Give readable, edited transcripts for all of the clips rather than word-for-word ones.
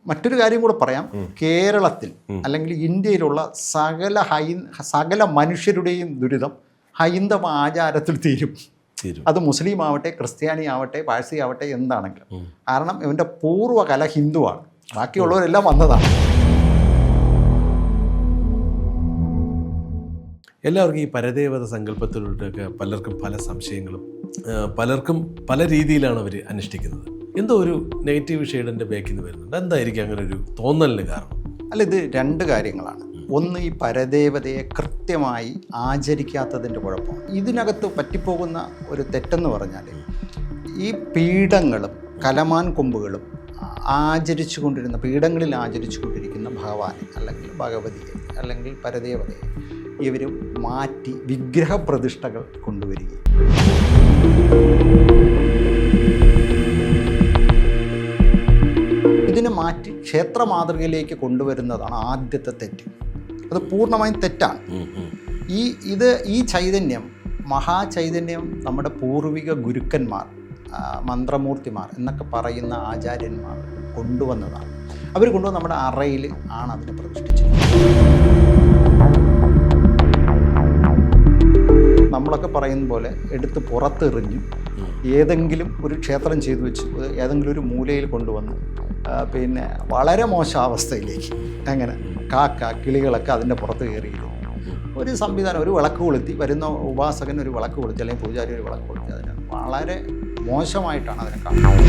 മറ്റൊരു കാര്യം കൂടെ പറയാം. കേരളത്തിൽ അല്ലെങ്കിൽ ഇന്ത്യയിലുള്ള സകല മനുഷ്യരുടെയും ദുരിതം ഹൈന്ദവ ആചാരത്തിൽ തീരും. അത് മുസ്ലിം ആവട്ടെ, ക്രിസ്ത്യാനി ആവട്ടെ, പാഴ്സി ആവട്ടെ, എന്താണെങ്കിലും. കാരണം ഇവൻ്റെ പൂർവ്വകല ഹിന്ദുവാണ്, ബാക്കിയുള്ളവരെല്ലാം വന്നതാണ്. എല്ലാവർക്കും ഈ പരദേവത സങ്കല്പത്തിലൂടെയൊക്കെ പലർക്കും പല സംശയങ്ങളും, പലർക്കും പല രീതിയിലാണ് അവർ അനുഷ്ഠിക്കുന്നത്. എന്തോ ഒരു നെഗറ്റീവ് ഷെയ്ഡിൻ്റെ ബാക്കിൽ നിന്ന് വരുന്നുണ്ട്. എന്തായിരിക്കും അങ്ങനെ ഒരു തോന്നലിന് കാരണം? അല്ല, ഇത് രണ്ട് കാര്യങ്ങളാണ്. ഒന്ന്, ഈ പരദേവതയെ കൃത്യമായി ആചരിക്കാത്തതിൻ്റെ കുഴപ്പം. ഇതിനകത്ത് പറ്റിപ്പോകുന്ന ഒരു തെറ്റെന്ന് പറഞ്ഞാൽ, ഈ പീഠങ്ങളും കലമാൻ കൊമ്പുകളും പീഠങ്ങളിൽ ആചരിച്ചു കൊണ്ടിരിക്കുന്ന ഭഗവാനെ അല്ലെങ്കിൽ ഭഗവതിയെ അല്ലെങ്കിൽ പരദേവതയെ ഇവർ മാറ്റി വിഗ്രഹപ്രതിഷ്ഠകൾ കൊണ്ടുവരികയും ഇതിനെ മാറ്റി ക്ഷേത്ര മാതൃകയിലേക്ക് കൊണ്ടുവരുന്നതാണ് ആദ്യത്തെ തെറ്റ്. അത് പൂർണ്ണമായും തെറ്റാണ്. ഈ ചൈതന്യം, മഹാചൈതന്യം നമ്മുടെ പൂർവിക ഗുരുക്കന്മാർ, മന്ത്രമൂർത്തിമാർ എന്നൊക്കെ പറയുന്ന ആചാര്യന്മാർ കൊണ്ടുവന്നതാണ്. അവർ കൊണ്ടുവന്ന് നമ്മുടെ അറയിൽ ആണ് അതിനെ പ്രതിഷ്ഠിച്ചത്. നമ്മളൊക്കെ പറയുന്ന പോലെ എടുത്ത് പുറത്തെറിഞ്ഞു ഏതെങ്കിലും ഒരു ക്ഷേത്രം ചെയ്തു വെച്ച് ഏതെങ്കിലും ഒരു മൂലയിൽ കൊണ്ടുവന്ന് പിന്നെ വളരെ മോശം അവസ്ഥയിലേക്ക് അങ്ങനെ കിളികളൊക്കെ അതിൻ്റെ പുറത്ത് കയറിയിരുന്നു. ഒരു സംവിധാനം, ഒരു വിളക്ക് കൊളുത്തി, വരുന്ന ഉപാസകൻ ഒരു വിളക്ക് കൊളുത്തി അല്ലെങ്കിൽ പൂജാരി ഒരു വിളക്ക് കൊളുത്തി, അതിന് വളരെ മോശമായിട്ടാണ് അതിനെ കാണുന്നത്.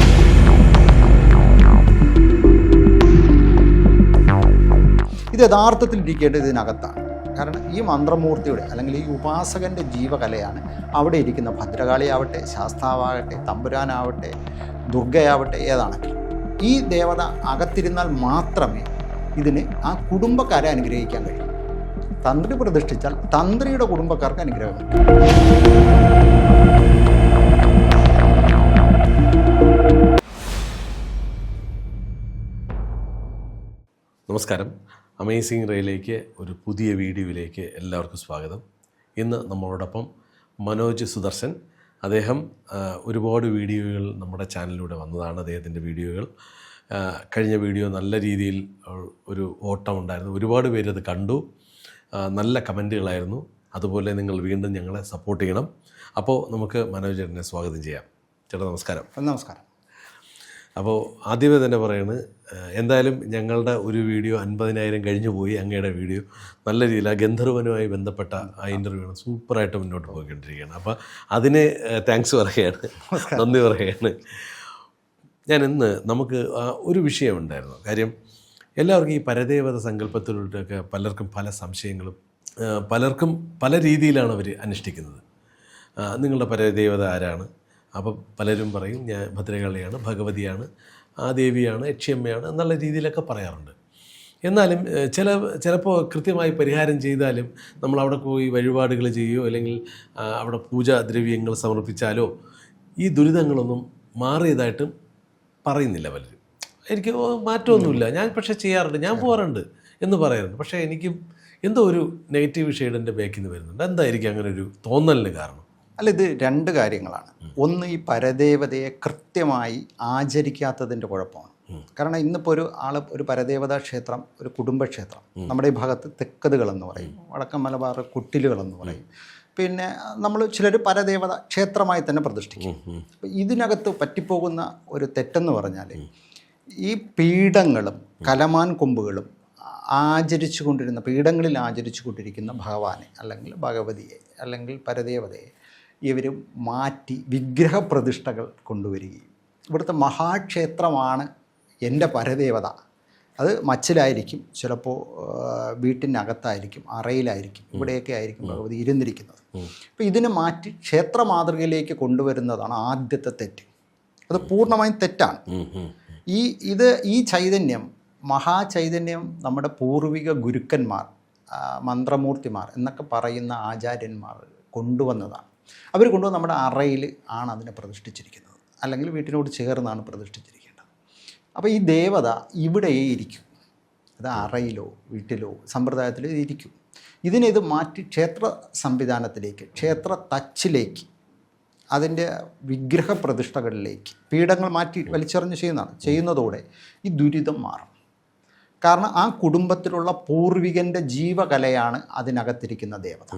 ഇത് യഥാർത്ഥത്തിൽ ഇരിക്കേണ്ടത് ഇതിനകത്താണ്. കാരണം ഈ മന്ത്രമൂർത്തിയുടെ അല്ലെങ്കിൽ ഈ ഉപാസകൻ്റെ ജീവകലയാണ് അവിടെ ഇരിക്കുന്ന ഭദ്രകാളിയാവട്ടെ, ശാസ്താവാകട്ടെ, തമ്പുരാനാവട്ടെ, ദുർഗയാവട്ടെ, ഏതാണെങ്കിലും ഈ ദേവത അകത്തിരുന്നാൽ മാത്രമേ ഇതിന് ആ കുടുംബക്കാരെ അനുഗ്രഹിക്കാൻ കഴിയൂ. തന്ത്രി പ്രതിഷ്ഠിച്ചാൽ തന്ത്രിയുടെ കുടുംബക്കാർക്ക് അനുഗ്രഹം കിട്ടും. നമസ്കാരം. അമേസിംഗ് റേയിലേക്ക് ഒരു പുതിയ വീഡിയോയിലേക്ക് എല്ലാവർക്കും സ്വാഗതം. ഇന്ന് നമ്മളോടൊപ്പം മനോജ് സുദർശൻ. അദ്ദേഹം ഒരുപാട് വീഡിയോകൾ നമ്മുടെ ചാനലിലൂടെ വന്നതാണ്. അദ്ദേഹത്തിൻ്റെ വീഡിയോകൾ, കഴിഞ്ഞ വീഡിയോ നല്ല രീതിയിൽ ഒരു ഓട്ടമുണ്ടായിരുന്നു. ഒരുപാട് പേര് അത് കണ്ടു. നല്ല കമൻറ്റുകളായിരുന്നു. അതുപോലെ നിങ്ങൾ വീണ്ടും ഞങ്ങളെ സപ്പോർട്ട് ചെയ്യണം. അപ്പോൾ നമുക്ക് മനോജ് ചേട്ടനെ സ്വാഗതം ചെയ്യാം. ചേട്ടാ നമസ്കാരം. നമസ്കാരം. അപ്പോൾ ആദ്യമേ തന്നെ പറയുന്നത്, എന്തായാലും ഞങ്ങളുടെ ഒരു വീഡിയോ 50,000 കഴിഞ്ഞു പോയി. അങ്ങയുടെ വീഡിയോ നല്ല രീതിയിൽ ആ ഗന്ധർവനുമായി ബന്ധപ്പെട്ട ആ ഇൻ്റർവ്യൂ സൂപ്പറായിട്ട് മുന്നോട്ട് പോയിക്കൊണ്ടിരിക്കുകയാണ്. അപ്പോൾ അതിന് താങ്ക്സ് പറയുകയാണ്, നന്ദി പറയുകയാണ്. ഞാൻ ഇന്ന് നമുക്ക് ഒരു വിഷയമുണ്ടായിരുന്നു. കാര്യം എല്ലാവർക്കും ഈ പരദേവത സങ്കല്പത്തിലൂടെയൊക്കെ പലർക്കും പല സംശയങ്ങളും, പലർക്കും പല രീതിയിലാണ് അവർ അനുഷ്ഠിക്കുന്നത്. നിങ്ങളുടെ പരദേവത ആരാണ്? അപ്പം പലരും പറയും ഞാൻ ഭദ്രകാളിയാണ്, ഭഗവതിയാണ്, ആ ദേവിയാണ്, യക്ഷിയമ്മയാണ് എന്നുള്ള രീതിയിലൊക്കെ പറയാറുണ്ട്. എന്നാലും ചിലപ്പോൾ കൃത്യമായി പരിഹാരം ചെയ്താലും നമ്മൾ അവിടെ പോയി വഴിപാടുകൾ ചെയ്യുകയോ അല്ലെങ്കിൽ അവിടെ പൂജാദ്രവ്യങ്ങൾ സമർപ്പിച്ചാലോ ഈ ദുരിതങ്ങളൊന്നും മാറിയതായിട്ടും പറയുന്നില്ല പലരും. എനിക്ക് മാറ്റമൊന്നുമില്ല, ഞാൻ പക്ഷേ ചെയ്യാറുണ്ട്, ഞാൻ പോകാറുണ്ട് എന്ന് പറയാറുണ്ട്. പക്ഷേ എനിക്കും എന്തോ ഒരു നെഗറ്റീവ് ഷെയ്ഡിൻ്റെ ബാക്കിൽ നിന്ന് വരുന്നുണ്ട്. എന്തായിരിക്കും അങ്ങനെ ഒരു തോന്നലിന് കാരണം? അല്ല, ഇത് രണ്ട് കാര്യങ്ങളാണ്. ഒന്ന്, ഈ പരദേവതയെ കൃത്യമായി ആചരിക്കാത്തതിൻ്റെ കുഴപ്പമാണ്. കാരണം ഇന്നിപ്പോൾ ഒരു പരദേവതാ ക്ഷേത്രം, ഒരു കുടുംബക്ഷേത്രം, നമ്മുടെ ഈ ഭാഗത്ത് തെക്കതുകളെന്ന് പറയും, വടക്കൻ മലബാർ കുട്ടിലുകളെന്ന് പറയും. പിന്നെ നമ്മൾ ചിലർ പരദേവത ക്ഷേത്രമായി തന്നെ പ്രതിഷ്ഠിക്കും. അപ്പം ഇതിനകത്ത് പറ്റിപ്പോകുന്ന ഒരു തെറ്റെന്ന് പറഞ്ഞാൽ, ഈ പീഠങ്ങളും കലമാൻ കൊമ്പുകളും പീഠങ്ങളിൽ ആചരിച്ചു കൊണ്ടിരിക്കുന്ന ഭഗവാനെ അല്ലെങ്കിൽ ഭഗവതിയെ അല്ലെങ്കിൽ പരദേവതയെ ഇവർ മാറ്റി വിഗ്രഹപ്രതിഷ്ഠകൾ കൊണ്ടുവരികയും, ഇവിടുത്തെ മഹാക്ഷേത്രമാണ് എൻ്റെ പരദേവത, അത് മച്ചിലായിരിക്കും, ചിലപ്പോൾ വീട്ടിനകത്തായിരിക്കും, അറയിലായിരിക്കും, ഇവിടെയൊക്കെ ആയിരിക്കും ഭഗവതി ഇരുന്നിരിക്കുന്നത്. അപ്പോൾ ഇതിനെ മാറ്റി ക്ഷേത്ര മാതൃകയിലേക്ക് കൊണ്ടുവരുന്നതാണ് ആദ്യത്തെ തെറ്റ്. അത് പൂർണ്ണമായും തെറ്റാണ്. ഈ ചൈതന്യം, മഹാചൈതന്യം നമ്മുടെ പൂർവിക ഗുരുക്കന്മാർ, മന്ത്രമൂർത്തിമാർ എന്നൊക്കെ പറയുന്ന ആചാര്യന്മാർ കൊണ്ടുവന്നതാണ്. അവർ കൊണ്ടുവന്ന് നമ്മുടെ അറയിൽ ആണ് അതിനെ പ്രതിഷ്ഠിച്ചിരിക്കുന്നത്, അല്ലെങ്കിൽ വീട്ടിനോട് ചേർന്നാണ് പ്രതിഷ്ഠിച്ചിരിക്കേണ്ടത്. അപ്പോൾ ഈ ദേവത ഇവിടെയേ ഇരിക്കും, അത് അറയിലോ വീട്ടിലോ സമ്പ്രദായത്തിലോ ഇരിക്കും. ഇത് മാറ്റി ക്ഷേത്ര സംവിധാനത്തിലേക്ക്, ക്ഷേത്ര തച്ചിലേക്ക്, അതിൻ്റെ വിഗ്രഹപ്രതിഷ്ഠകളിലേക്ക് പീഠങ്ങൾ മാറ്റി വലിച്ചെറിഞ്ഞ് ചെയ്യുന്നതോടെ ഈ ദുരിതം മാറും. കാരണം ആ കുടുംബത്തിലുള്ള പൂർവികൻ്റെ ജീവകലയാണ് അതിനകത്തിരിക്കുന്ന ദേവത.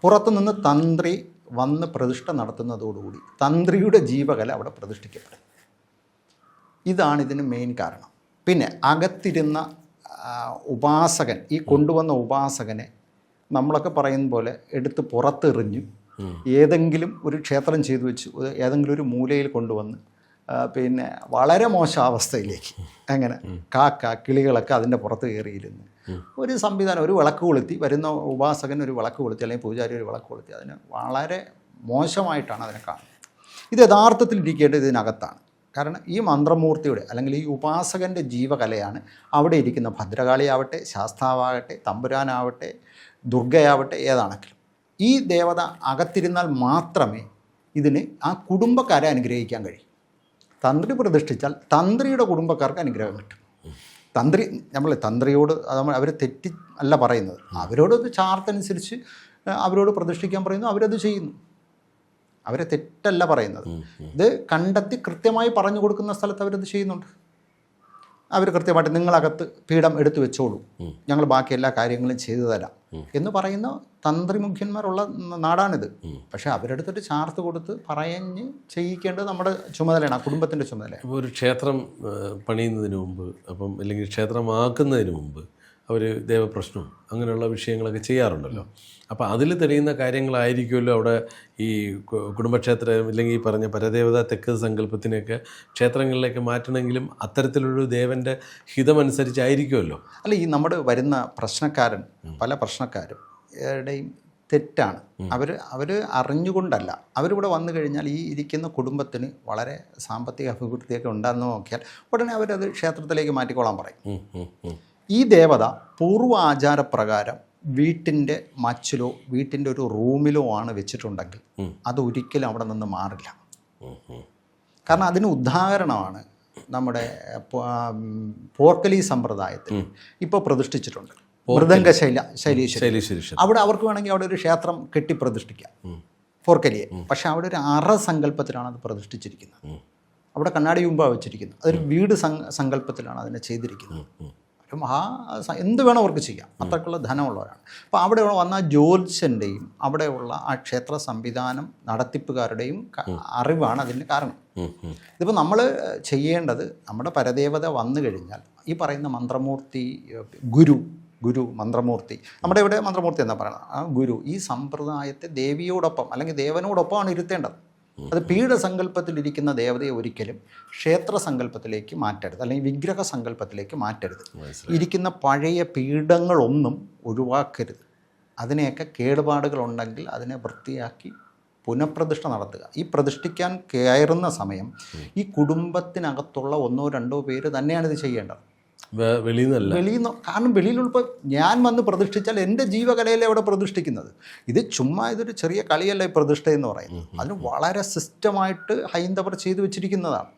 പുറത്തുനിന്ന് തന്ത്രി വന്ന് പ്രതിഷ്ഠ നടത്തുന്നതോടുകൂടി തന്ത്രിയുടെ ജീവകല അവിടെ പ്രതിഷ്ഠിക്കപ്പെടും. ഇതാണ് ഇതിന് മെയിൻ കാരണം. പിന്നെ അകത്തിരുന്ന ഉപാസകൻ, ഈ കൊണ്ടുവന്ന ഉപാസകനെ നമ്മളൊക്കെ പറയുന്ന പോലെ എടുത്ത് പുറത്തെറിഞ്ഞു ഏതെങ്കിലും ഒരു ക്ഷേത്രം ചെയ്തു വെച്ച് ഏതെങ്കിലും ഒരു മൂലയിൽ കൊണ്ടുവന്ന് പിന്നെ വളരെ മോശം അവസ്ഥയിലേക്ക്, അങ്ങനെ കാക്ക കിളികളൊക്കെ അതിൻ്റെ പുറത്ത് കയറിയിരുന്നു ഒരു സംവിധാനം, ഒരു വിളക്ക് കൊളുത്തി, വരുന്ന ഉപാസകൻ ഒരു വിളക്ക് കൊളുത്തി അല്ലെങ്കിൽ പൂജാരി ഒരു വിളക്ക് കൊളുത്തി, അതിന് വളരെ മോശമായിട്ടാണ് അതിനെ കാണുന്നത്. ഇത് യഥാർത്ഥത്തിൽ ഇരിക്കേണ്ടത് ഇതിനകത്താണ്. കാരണം ഈ മന്ത്രമൂർത്തിയുടെ അല്ലെങ്കിൽ ഈ ഉപാസകൻ്റെ ജീവകലയാണ് അവിടെ ഇരിക്കുന്ന ഭദ്രകാളിയാവട്ടെ, ശാസ്താവാകട്ടെ, തമ്പുരാനാവട്ടെ, ദുർഗയാവട്ടെ, ഏതാണെങ്കിലും ഈ ദേവത അകത്തിരുന്നാൽ മാത്രമേ ഇതിന് ആ കുടുംബക്കാരെ അനുഗ്രഹിക്കാൻ കഴിയും. തന്ത്രി പ്രതിഷ്ഠിച്ചാൽ തന്ത്രിയുടെ കുടുംബക്കാർക്ക് അനുഗ്രഹം കിട്ടും. തന്ത്രി നമ്മൾ തന്ത്രിയോട് അവർ തെറ്റി അല്ല പറയുന്നത്, അവരോട് ചാർത്തനുസരിച്ച് അവരോട് പ്രതിഷ്ഠിക്കാൻ പറയുന്നു, അവരത് ചെയ്യുന്നു. അവരെ തെറ്റല്ല പറയുന്നത്. ഇത് കണ്ടെത്തി കൃത്യമായി പറഞ്ഞു കൊടുക്കുന്ന സ്ഥലത്ത് അവരത് ചെയ്യുന്നുണ്ട്. അവർ കൃത്യമായിട്ട് നിങ്ങളകത്ത് പീഠം എടുത്തു വെച്ചോളൂ, ഞങ്ങൾ ബാക്കി എല്ലാ കാര്യങ്ങളും ചെയ്തു തരാം എന്ന് പറയുന്ന തന്ത്രിമുഖ്യന്മാരുള്ള നാടാണിത്. പക്ഷേ അവരെടുത്തിട്ട് ചാർത്ത് കൊടുത്ത് പറഞ്ഞ് ചെയ്യിക്കേണ്ടത് നമ്മുടെ ചുമതലയാണ്, ആ കുടുംബത്തിൻ്റെ ചുമതലയാണ്. ഇപ്പോൾ ഒരു ക്ഷേത്രം പണിയുന്നതിന് മുമ്പ്, അപ്പം അല്ലെങ്കിൽ ക്ഷേത്രമാക്കുന്നതിന് മുമ്പ് അവർ ദേവപ്രശ്നവും അങ്ങനെയുള്ള വിഷയങ്ങളൊക്കെ ചെയ്യാറുണ്ടല്ലോ. അപ്പോൾ അതിൽ തെളിയുന്ന കാര്യങ്ങളായിരിക്കുമല്ലോ അവിടെ ഈ കുടുംബക്ഷേത്രം ഇല്ലെങ്കിൽ ഈ പറഞ്ഞ പരദേവത തെക്ക് സങ്കല്പത്തിനെയൊക്കെ ക്ഷേത്രങ്ങളിലേക്ക് മാറ്റണമെങ്കിലും അത്തരത്തിലൊരു ദേവൻ്റെ ഹിതമനുസരിച്ചായിരിക്കുമല്ലോ. അല്ല, ഈ നമ്മുടെ വരുന്ന പ്രശ്നക്കാരൻ, പല പ്രശ്നക്കാരുടെയും തെറ്റാണ്. അവർ അറിഞ്ഞുകൊണ്ടല്ല. അവരിവിടെ വന്നു കഴിഞ്ഞാൽ ഈ ഇരിക്കുന്ന കുടുംബത്തിന് വളരെ സാമ്പത്തിക അഭിവൃദ്ധിയൊക്കെ ഉണ്ടാകുന്ന നോക്കിയാൽ ഉടനെ അവരത് ക്ഷേത്രത്തിലേക്ക് മാറ്റിക്കോളാൻ പറയും. ഈ ദേവത പൂർവ്വ ആചാരപ്രകാരം വീട്ടിൻ്റെ മച്ചിലോ വീട്ടിൻ്റെ ഒരു റൂമിലോ ആണ് വെച്ചിട്ടുണ്ടെങ്കിൽ അത് ഒരിക്കലും അവിടെ നിന്ന് മാറില്ല. കാരണം അതിന് ഉദാഹരണമാണ് നമ്മുടെ പോർക്കലി സമ്പ്രദായത്തിൽ ഇപ്പോൾ പ്രതിഷ്ഠിച്ചിട്ടുണ്ട് മൃദംഗ ശൈലീശ്വരി. അവിടെ അവർക്ക് വേണമെങ്കിൽ അവിടെ ഒരു ക്ഷേത്രം കെട്ടി പ്രതിഷ്ഠിക്കാം പോർക്കലിയെ. പക്ഷെ അവിടെ ഒരു അറ സങ്കല്പത്തിലാണ് അത് പ്രതിഷ്ഠിച്ചിരിക്കുന്നത്. അവിടെ കണ്ണാടി മുമ്പാ വെച്ചിരിക്കുന്നത്. അതൊരു വീട് സങ്കല്പത്തിലാണ് അതിനെ ചെയ്തിരിക്കുന്നത്. എന്ത് വേണം അവർക്ക് ചെയ്യാം, അത്രയ്ക്കുള്ള ധനമുള്ളവരാണ്. അപ്പോൾ അവിടെ വന്ന ജ്യോത്സ്യൻ്റെയും അവിടെയുള്ള ആ ക്ഷേത്ര സംവിധാനം നടത്തിപ്പുകാരുടെയും അറിവാണ് അതിൻ്റെ കാരണം. ഇതിപ്പോൾ നമ്മൾ ചെയ്യേണ്ടത്, നമ്മുടെ പരദേവത വന്നു കഴിഞ്ഞാൽ ഈ പറയുന്ന മന്ത്രമൂർത്തി ഗുരു മന്ത്രമൂർത്തി, നമ്മുടെ ഇവിടെ മന്ത്രമൂർത്തി എന്നാ പറയുന്നത്, ആ ഗുരു ഈ സമ്പ്രദായത്തെ ദേവിയോടൊപ്പം അല്ലെങ്കിൽ ദേവനോടൊപ്പമാണ് ഇരുത്തേണ്ടത്. അത് പീഠസങ്കല്പത്തിലിരിക്കുന്ന ദേവതയെ ഒരിക്കലും ക്ഷേത്ര സങ്കല്പത്തിലേക്ക് മാറ്റരുത്, അല്ലെങ്കിൽ വിഗ്രഹ സങ്കല്പത്തിലേക്ക് മാറ്റരുത്. ഇരിക്കുന്ന പഴയ പീഠങ്ങളൊന്നും ഒഴിവാക്കരുത്. അതിനെയൊക്കെ കേടുപാടുകളുണ്ടെങ്കിൽ അതിനെ വൃത്തിയാക്കി പുനഃപ്രതിഷ്ഠ നടത്തുക. ഈ പ്രതിഷ്ഠിക്കാൻ കയറുന്ന സമയം ഈ കുടുംബത്തിനകത്തുള്ള 1-2 പേര് തന്നെയാണ് ഇത് ചെയ്യേണ്ടത്. വെളിയിൽ നിന്ന്. കാരണം വെളിയിലുള്ളപ്പോൾ ഞാൻ വന്ന് പ്രതിഷ്ഠിച്ചാൽ എൻ്റെ ജീവകലയിലെ അവിടെ പ്രതിഷ്ഠിക്കുന്നത്. ഇത് ചുമ്മാ ഇതൊരു ചെറിയ കളിയല്ല ഈ പ്രതിഷ്ഠ എന്ന് പറയുന്നത്. അതിന് വളരെ സിസ്റ്റമായിട്ട് ഹൈന്ദവർ ചെയ്തു വെച്ചിരിക്കുന്നതാണ്.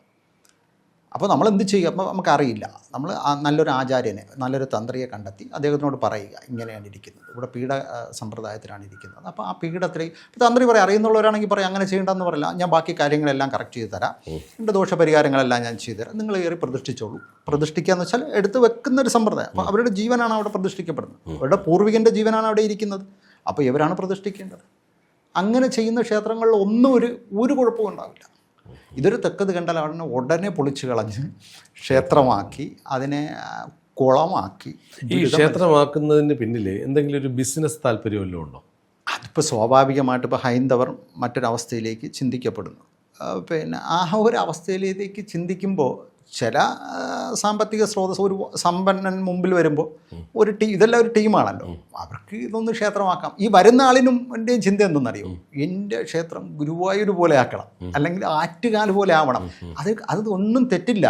അപ്പോൾ നമ്മൾ എന്ത് ചെയ്യുക? അപ്പോൾ നമുക്കറിയില്ല. നമ്മൾ നല്ലൊരു ആചാര്യനെ, നല്ലൊരു തന്ത്രിയെ കണ്ടെത്തി അദ്ദേഹത്തിനോട് പറയുക, ഇങ്ങനെയാണ് ഇരിക്കുന്നത്, ഇവിടെ പീഠ സമ്പ്രദായത്തിലാണ് ഇരിക്കുന്നത്. അപ്പോൾ ആ പീഠത്തിലേക്ക് തന്ത്രി പറയും, അറിയുന്നുള്ളവരാണെങ്കിൽ പറയും അങ്ങനെ ചെയ്യേണ്ടെന്ന് പറയില്ല, ഞാൻ ബാക്കി കാര്യങ്ങളെല്ലാം കറക്റ്റ് ചെയ്ത് തരാം, എൻ്റെ ദോഷപരിഹാരങ്ങളെല്ലാം ഞാൻ ചെയ്തു തരാം, നിങ്ങൾ കയറി പ്രതിഷ്ഠിച്ചോളൂ. പ്രതിഷ്ഠിക്കുക എന്ന് വെച്ചാൽ എടുത്ത് വെക്കുന്ന ഒരു സമ്പ്രദായം. അപ്പോൾ അവരുടെ ജീവനാണ് അവിടെ പ്രതിഷ്ഠിക്കപ്പെടുന്നത്, അവരുടെ പൂർവികൻ്റെ ജീവനാണ് അവിടെ ഇരിക്കുന്നത്. അപ്പോൾ ഇവരാണ് പ്രതിഷ്ഠിക്കേണ്ടത്. അങ്ങനെ ചെയ്യുന്ന ക്ഷേത്രങ്ങളിൽ ഒന്നും ഒരു കുഴപ്പവും ഉണ്ടാവില്ല. ഇതൊരു തെക്കത് കണ്ടാൽ അവിടെ ഉടനെ പൊളിച്ചു കളഞ്ഞ് ക്ഷേത്രമാക്കി അതിനെ കുളമാക്കി. ഈ ക്ഷേത്രമാക്കുന്നതിന് പിന്നിൽ എന്തെങ്കിലും ഒരു ബിസിനസ് താല്പര്യമല്ലോ ഉണ്ടോ? അതിപ്പോൾ സ്വാഭാവികമായിട്ട് ഇപ്പോൾ ഹൈന്ദവർ മറ്റൊരവസ്ഥയിലേക്ക് ചിന്തിക്കപ്പെടുന്നു. പിന്നെ ആ ഒരു അവസ്ഥയിലേക്ക് ചിന്തിക്കുമ്പോൾ ചില സാമ്പത്തിക സ്രോതസ്, ഒരു സമ്പന്നൻ മുമ്പിൽ വരുമ്പോൾ ഒരു ഇതെല്ലാം ഒരു ടീമാണല്ലോ, അവർക്ക് ഇതൊന്ന് ക്ഷേത്രമാക്കാം. ഈ വരുന്ന ആളിനും എൻ്റെയും ചിന്ത എന്തെന്നറിയോ, എൻ്റെ ക്ഷേത്രം ഗുരുവായൂർ പോലെ ആക്കണം, അല്ലെങ്കിൽ ആറ്റുകാൽ പോലെ ആവണം. അത് ഒന്നും തെറ്റില്ല.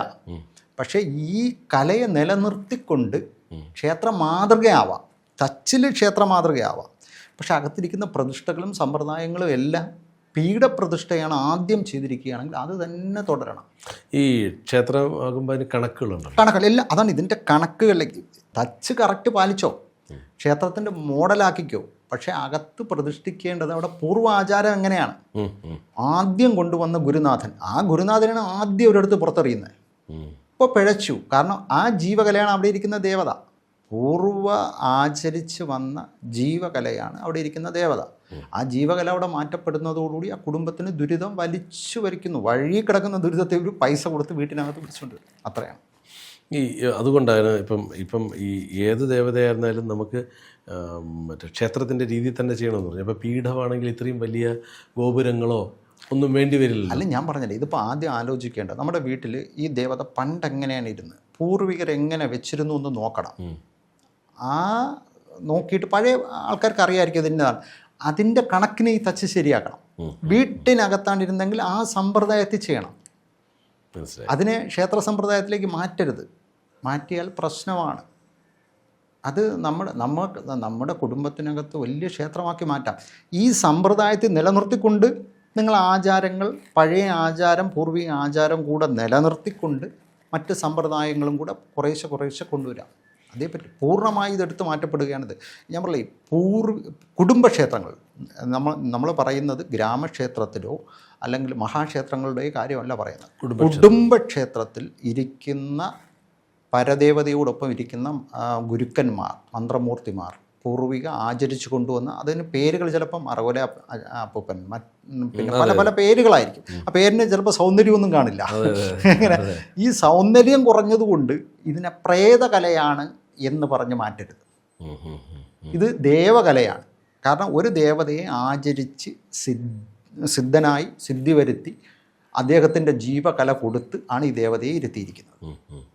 പക്ഷേ ഈ കലയെ നിലനിർത്തിക്കൊണ്ട് ക്ഷേത്ര മാതൃകയാവാം, തച്ചിൽ ക്ഷേത്ര മാതൃകയാവാം. പക്ഷെ അകത്തിരിക്കുന്ന പ്രതിഷ്ഠകളും സമ്പ്രദായങ്ങളും എല്ലാം പീഠപ്രതിഷ്ഠയാണ് ആദ്യം ചെയ്തിരിക്കുകയാണെങ്കിൽ അത് തന്നെ തുടരണം. ഈ ക്ഷേത്രമാകുമ്പോൾ അതിന് കണക്കുകളുണ്ടോ? കണക്കല്ല, അതാണ് ഇതിൻ്റെ കണക്കുകളിലേക്ക് ടച്ച് കറക്റ്റ് പാലിച്ചോ, ക്ഷേത്രത്തിൻ്റെ മോഡലാക്കിക്കോ. പക്ഷേ അകത്ത് പ്രതിഷ്ഠിക്കേണ്ടത് അവിടെ പൂർവ്വാചാരം എങ്ങനെയാണ്, ആദ്യം കൊണ്ടുവന്ന ഗുരുനാഥൻ, ആ ഗുരുനാഥനാണ് ആദ്യം ഒരിടത്ത് പുറത്തെറിയുന്നത്. ഇപ്പോൾ പിഴച്ചു. കാരണം ആ ജീവകലയാണ് അവിടെ ഇരിക്കുന്ന ദേവത. പൂർവ്വ ആചരിച്ച് വന്ന ജീവകലയാണ് അവിടെ ഇരിക്കുന്ന ദേവത. ആ ജീവകല അവിടെ മാറ്റപ്പെടുന്നതോടുകൂടി ആ കുടുംബത്തിന് ദുരിതം വലിച്ചു വരിക്കുന്നു. വഴി കിടക്കുന്ന ദുരിതത്തെ ഒരു പൈസ കൊടുത്ത് വീട്ടിനകത്ത് പിടിച്ചുകൊണ്ട് വരും. അത്രയാണ്. അതുകൊണ്ടാണ് ഇപ്പം ഈ ഏത് ദേവതയായിരുന്നാലും നമുക്ക് മറ്റേ ക്ഷേത്രത്തിൻ്റെ രീതിയിൽ തന്നെ ചെയ്യണമെന്ന് പറഞ്ഞു. അപ്പോൾ പീഠമാണെങ്കിൽ ഇത്രയും വലിയ ഗോപുരങ്ങളോ ഒന്നും വേണ്ടി വരില്ല. അല്ല, ഞാൻ പറഞ്ഞില്ലേ, ഇതിപ്പോൾ ആദ്യം ആലോചിക്കേണ്ടത് നമ്മുടെ വീട്ടിൽ ഈ ദേവത പണ്ട് എങ്ങനെയാണ് ഇരുന്നത്, പൂർവികരെങ്ങനെ വെച്ചിരുന്നു എന്ന് നോക്കണം. ആ നോക്കിയിട്ട് പഴയ ആൾക്കാർക്ക് അറിയാമായിരിക്കും ഇതിൻ്റെതാണ്. അതിൻ്റെ കണക്കിന് ഈ തച്ച് ശരിയാക്കണം. വീട്ടിനകത്താണ്ടിരുന്നെങ്കിൽ ആ സമ്പ്രദായത്തിൽ ചെയ്യണം. അതിനെ ക്ഷേത്ര സമ്പ്രദായത്തിലേക്ക് മാറ്റരുത്. മാറ്റിയാൽ പ്രശ്നമാണ്. അത് നമ്മുടെ കുടുംബത്തിനകത്ത് വലിയ ക്ഷേത്രമാക്കി മാറ്റാം. ഈ സമ്പ്രദായത്തിൽ നിലനിർത്തിക്കൊണ്ട് നിങ്ങൾ ആചാരങ്ങൾ, പഴയ ആചാരം, പൂർവിക ആചാരം കൂടെ നിലനിർത്തിക്കൊണ്ട് മറ്റ് സമ്പ്രദായങ്ങളും കൂടെ കുറേശ്ശെ കൊണ്ടുവരാം. അതേപറ്റി പൂർണ്ണമായി ഇതെടുത്ത് മാറ്റപ്പെടുകയാണിത്. ഞാൻ പറയില്ലേ, കുടുംബക്ഷേത്രങ്ങൾ നമ്മൾ പറയുന്നത് ഗ്രാമക്ഷേത്രത്തിലോ അല്ലെങ്കിൽ മഹാക്ഷേത്രങ്ങളുടെയോ കാര്യമല്ല പറയുന്നത്. കുടുംബക്ഷേത്രത്തിൽ ഇരിക്കുന്ന പരദേവതയോടൊപ്പം ഇരിക്കുന്ന ഗുരുക്കന്മാർ, മന്ത്രമൂർത്തിമാർ, പൂർവിക ആചരിച്ചു കൊണ്ടുവന്ന അതിന് പേരുകൾ ചിലപ്പം അറവല അപ്പൂപ്പൻ, പിന്നെ പല പല പേരുകളായിരിക്കും. ആ പേരിന് ചിലപ്പോൾ സൗന്ദര്യമൊന്നും കാണില്ല. അങ്ങനെ ഈ സൗന്ദര്യം കുറഞ്ഞതുകൊണ്ട് ഇതിനെ പ്രേതകലയാണ് എന്ന് പറഞ്ഞ് മാറ്റരുത്. ഇത് ദേവകലയാണ്. കാരണം ഒരു ദേവതയെ ആചരിച്ച് സിദ്ധനായി സിദ്ധി വരുത്തി അദ്ദേഹത്തിൻ്റെ ജീവകല കൊടുത്ത് ആണ് ഈ ദേവതയെ ഇരുത്തിയിരിക്കുന്നത്.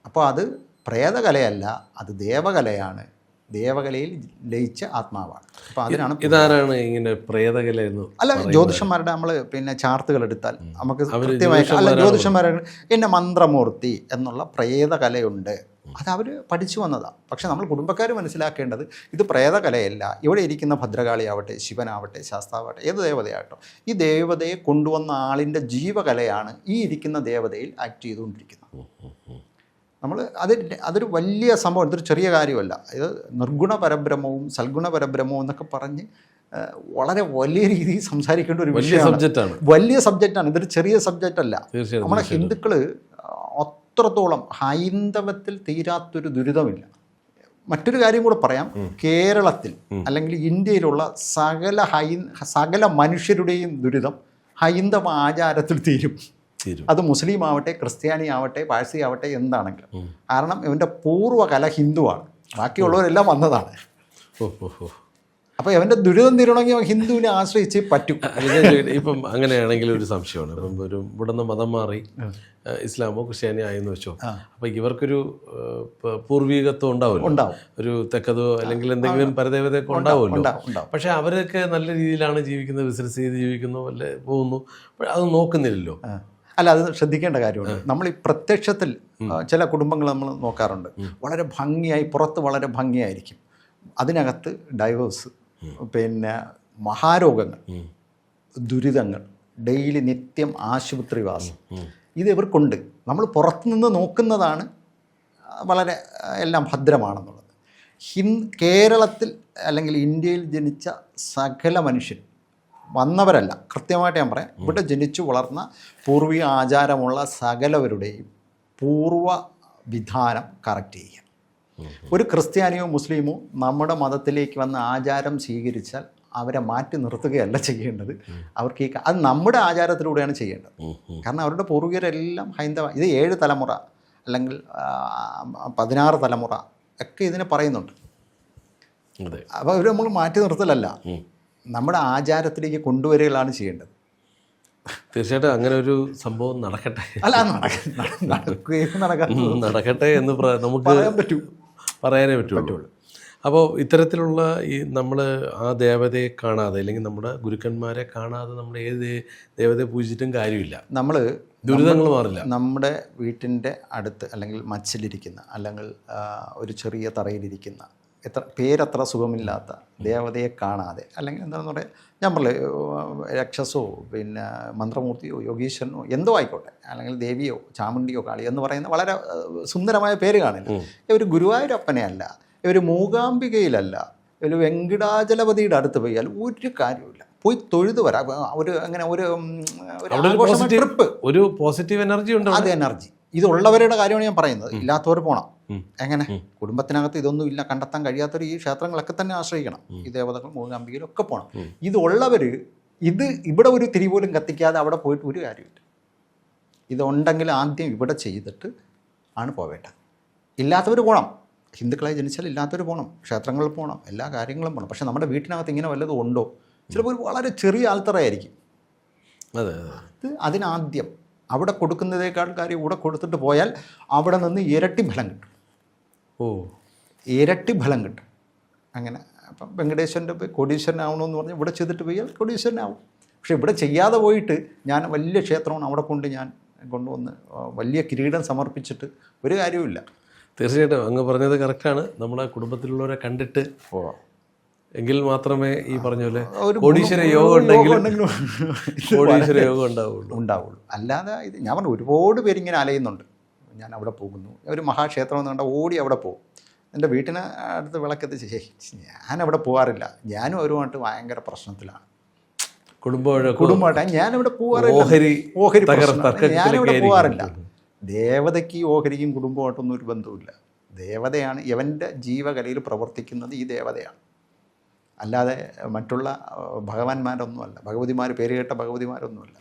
അപ്പോൾ അത് പ്രേതകലയല്ല, അത് ദേവകലയാണ്. ദേവകലയിൽ ലയിച്ച ആത്മാവാണ്. അപ്പോൾ അതിനാണ്. ഇതാരാണ് ഇങ്ങനെ പ്രേതകല എന്ന്? അല്ല, ജ്യോതിഷന്മാരുടെ നമ്മൾ പിന്നെ ചാർട്ടുകൾ എടുത്താൽ നമുക്ക് കൃത്യമായി, അല്ല ജ്യോതിഷന്മാരുടെ എന്നെ മന്ത്രമൂർത്തി എന്നുള്ള പ്രേതകലയുണ്ട്. അത് അവർ പഠിച്ചു വന്നതാണ്. പക്ഷെ നമ്മൾ കുടുംബക്കാർ മനസ്സിലാക്കേണ്ടത് ഇത് പ്രേതകലയല്ല. ഇവിടെ ഇരിക്കുന്ന ഭദ്രകാളിയാവട്ടെ, ശിവനാവട്ടെ, ശാസ്താവട്ടെ, ഏത് ദേവതയാകട്ടോ, ഈ ദേവതയെ കൊണ്ടുവന്ന ആളിൻ്റെ ജീവകലയാണ് ഈ ഇരിക്കുന്ന ദേവതയിൽ ആക്ട് ചെയ്തുകൊണ്ടിരിക്കുന്നത്. നമ്മൾ അതൊരു വലിയ സംഭവം, ഇതൊരു ചെറിയ കാര്യമല്ല. ഇത് നിർഗുണ പരബ്രഹ്മവും സൽഗുണ പരബ്രഹ്മവും എന്നൊക്കെ പറഞ്ഞ് വളരെ വലിയ രീതിയിൽ സംസാരിക്കേണ്ട ഒരു വിഷയമാണ്. വലിയ സബ്ജക്റ്റാണ്. ഇതൊരു ചെറിയ സബ്ജക്റ്റ് അല്ല. നമ്മുടെ ഹിന്ദുക്കൾ അത്രത്തോളം ഹൈന്ദവത്തിൽ തീരാത്തൊരു ദുരിതമില്ല. മറ്റൊരു കാര്യം കൂടെ പറയാം. കേരളത്തിൽ അല്ലെങ്കിൽ ഇന്ത്യയിലുള്ള സകല മനുഷ്യരുടെയും ദുരിതം ഹൈന്ദവ ആചാരത്തിൽ തീരും. അത് മുസ്ലിം ആവട്ടെ, ക്രിസ്ത്യാനി ആവട്ടെ, പാഴ്സി ആവട്ടെ, എന്താണെങ്കിലും. കാരണം ഇവൻ്റെ പൂർവ്വകല ഹിന്ദുവാണ്. ബാക്കിയുള്ളവരെല്ലാം വന്നതാണ്. അപ്പോൾ ഇവൻ്റെ ദുരിതം തീരണമെങ്കിൽ അവൻ ഹിന്ദുവിനെ ആശ്രയിച്ച് പറ്റും. ഇപ്പം അങ്ങനെയാണെങ്കിൽ ഒരു സംശയമാണ്. ഇപ്പം ഇവിടെ നിന്ന് മതം മാറി ഇസ്ലാമോ ക്രിസ്ത്യാനിയോ ആയെന്ന് വെച്ചോ, അപ്പോൾ ഇവർക്കൊരു പൂർവീകത്വം ഉണ്ടാവുമല്ലോ, ഒരു തെക്കതോ അല്ലെങ്കിൽ എന്തെങ്കിലും പരദേവതയൊക്കെ ഉണ്ടാവുമല്ലോ. പക്ഷേ അവരൊക്കെ നല്ല രീതിയിലാണ് ജീവിക്കുന്നത്, ബിസിനസ് ചെയ്ത് ജീവിക്കുന്നു, അല്ലെ പോകുന്നു. അത് നോക്കുന്നില്ലല്ലോ. അല്ല, അത് ശ്രദ്ധിക്കേണ്ട കാര്യമാണ്. നമ്മൾ ഈ പ്രത്യക്ഷത്തിൽ ചില കുടുംബങ്ങൾ നമ്മൾ നോക്കാറുണ്ട്. വളരെ ഭംഗിയായി, പുറത്ത് വളരെ ഭംഗിയായിരിക്കും, അതിനകത്ത് ഡൈവേഴ്സ്, പിന്നെ മഹാരോഗങ്ങൾ, ദുരിതങ്ങൾ, ഡെയിലി നിത്യം ആശുപത്രിവാസം, ഇത് ഇവർക്കുണ്ട്. നമ്മൾ പുറത്തുനിന്ന് നോക്കുന്നതാണ് വളരെ എല്ലാം ഭദ്രമാണെന്നുള്ളത്. കേരളത്തിൽ അല്ലെങ്കിൽ ഇന്ത്യയിൽ ജനിച്ച സകല മനുഷ്യരും വന്നവരല്ല, കൃത്യമായിട്ട് ഞാൻ പറയാം, ഇവിടെ ജനിച്ചു വളർന്ന പൂർവിക ആചാരമുള്ള സകലവരുടെയും പൂർവ്വ വിധാനം കറക്റ്റ് ചെയ്യുക. ഒരു ക്രിസ്ത്യാനിയോ മുസ്ലിമോ നമ്മുടെ മതത്തിലേക്ക് വന്ന ആചാരം സ്വീകരിച്ചാൽ അവരെ മാറ്റി നിർത്തുകയല്ല ചെയ്യേണ്ടത്. അവർക്ക് അത് നമ്മുടെ ആചാരത്തിലൂടെയാണ് ചെയ്യേണ്ടത്. കാരണം അവരുടെ പൂർവികരെല്ലാം ഹൈന്ദവ. ഇത് 7 തലമുറ അല്ലെങ്കിൽ 16 തലമുറ ഒക്കെ ഇതിനെ പറയുന്നുണ്ട്. അപ്പോൾ അവർ നമ്മൾ മാറ്റി നിർത്തലല്ല, നമ്മുടെ ആചാരത്തിലേക്ക് കൊണ്ടുവരികയാണ് ചെയ്യേണ്ടത്. തീർച്ചയായിട്ടും അങ്ങനെ ഒരു സംഭവം നടക്കട്ടെ. അല്ല, നടക്കട്ടെ എന്ന് നമുക്ക് പറയാനേ പറ്റുള്ളൂ. അപ്പോൾ ഇത്തരത്തിലുള്ള ഈ നമ്മൾ ആ ദേവതയെ കാണാതെ അല്ലെങ്കിൽ നമ്മുടെ ഗുരുക്കന്മാരെ കാണാതെ നമ്മൾ ഏത് ദേവതയെ പൂജിച്ചിട്ടും കാര്യമില്ല. നമ്മൾ ദുരിതങ്ങൾ മാറില്ല. നമ്മുടെ വീട്ടിൻ്റെ അടുത്ത് അല്ലെങ്കിൽ മച്ചിലിരിക്കുന്ന അല്ലെങ്കിൽ ഒരു ചെറിയ തറയിലിരിക്കുന്ന പേരത്ര സുഖമില്ലാത്ത ദേവതയെ കാണാതെ, അല്ലെങ്കിൽ എന്താണെന്ന് പറയുക, ഞാൻ പറഞ്ഞില്ലേ, രക്ഷസോ പിന്നെ മന്ത്രമൂർത്തിയോ യോഗീശ്വരനോ എന്തോ ആയിക്കോട്ടെ, അല്ലെങ്കിൽ ദേവിയോ ചാമുണ്ടിയോ കാളി എന്ന് പറയുന്ന വളരെ സുന്ദരമായ പേര് കാണില്ല. ഇവർ ഗുരുവായൂരപ്പനെയല്ല, ഇവർ മൂകാംബികയിലല്ല, ഇവർ വെങ്കിടാചലപതിയുടെ അടുത്ത് പോയാൽ ഒരു കാര്യമില്ല. പോയി തൊഴുതു വരാം. ഒരു അങ്ങനെ ഒരു ട്രിപ്പ്, ഒരു പോസിറ്റീവ് എനർജി ഉണ്ട്. അത് എനർജി ഇതുള്ളവരുടെ കാര്യമാണ് ഞാൻ പറയുന്നത്. ഇല്ലാത്തവർ പോകണം. എങ്ങനെ? കുടുംബത്തിനകത്ത് ഇതൊന്നും ഇല്ല, കണ്ടെത്താൻ കഴിയാത്തവർ ഈ ക്ഷേത്രങ്ങളൊക്കെ തന്നെ ആശ്രയിക്കണം. ഈ ദേവതകൾ മൂകാംബികയിലും ഒക്കെ പോകണം. ഇതുള്ളവർ ഇവിടെ ഒരു തിരി പോലും കത്തിക്കാതെ അവിടെ പോയിട്ട് ഒരു കാര്യമില്ല. ഇതുണ്ടെങ്കിൽ ആദ്യം ഇവിടെ ചെയ്തിട്ട് ആണ് പോവേണ്ടത്. ഇല്ലാത്തവർ പോകണം. ഹിന്ദുക്കളായി ജനിച്ചാൽ ഇല്ലാത്തവർ പോകണം, ക്ഷേത്രങ്ങളിൽ പോകണം, എല്ലാ കാര്യങ്ങളും പോകണം. പക്ഷേ നമ്മുടെ വീട്ടിനകത്ത് ഇങ്ങനെ വല്ലതും ഉണ്ടോ? ചിലപ്പോൾ ഒരു വളരെ ചെറിയ ആൾത്തറയായിരിക്കും. അതെ അതിനാദ്യം അവിടെ കൊടുക്കുന്നതേക്കാൾ കാര്യം ഇവിടെ കൊടുത്തിട്ട് പോയാൽ അവിടെ നിന്ന് ഇരട്ടി ഫലം കിട്ടും. ഇരട്ടി ഫലം കിട്ടും. അങ്ങനെ അപ്പം വെങ്കടേശ്വരൻ്റെ കോടീശ്വരനാവണമെന്ന് പറഞ്ഞാൽ ഇവിടെ ചെയ്തിട്ട് പോയാൽ കോടീശ്വരനാവും. പക്ഷേ ഇവിടെ ചെയ്യാതെ പോയിട്ട് ഞാൻ വലിയ ക്ഷേത്രമാണ് അവിടെ കൊണ്ടുവന്ന് വലിയ കിരീടം സമർപ്പിച്ചിട്ട് ഒരു കാര്യവുമില്ല. തീർച്ചയായിട്ടും അങ്ങ് പറഞ്ഞത് കറക്റ്റാണ്. നമ്മളെ കുടുംബത്തിലുള്ളവരെ കണ്ടിട്ട് എങ്കിൽ മാത്രമേ ഈ പറഞ്ഞ പോലെ കോടീശ്വര യോഗം കോടീശ്വര യോഗം ഉണ്ടാവുള്ളൂ. അല്ലാതെ ഇത് ഞാൻ പറഞ്ഞു, ഒരുപാട് പേരിങ്ങനെ അലയുന്നുണ്ട്. ഞാൻ അവിടെ പോകുന്നു, ഒരു മഹാക്ഷേത്രം എന്ന് കണ്ടാൽ ഓടി അവിടെ പോകും. എൻ്റെ വീട്ടിന് അടുത്ത് വിളക്കെത്തിച്ച് ഞാനവിടെ പോകാറില്ല. ഞാനും അവരുമായിട്ട് ഭയങ്കര പ്രശ്നത്തിലാണ്. കുടുംബമായിട്ട് ഞാനവിടെ പോകാറില്ല. ഞാനവിടെ പോകാറില്ല. ദേവതയ്ക്ക് ഓഹരിക്കും കുടുംബമായിട്ടൊന്നും ഒരു ബന്ധവുമില്ല. ദേവതയാണ്, ഇവൻ്റെ ജീവകലയിൽ പ്രവർത്തിക്കുന്നത് ഈ ദേവതയാണ്. അല്ലാതെ മറ്റുള്ള ഭഗവാന്മാരൊന്നുമല്ല, ഭഗവതിമാർ, പേര് കേട്ട ഭഗവതിമാരൊന്നുമല്ല.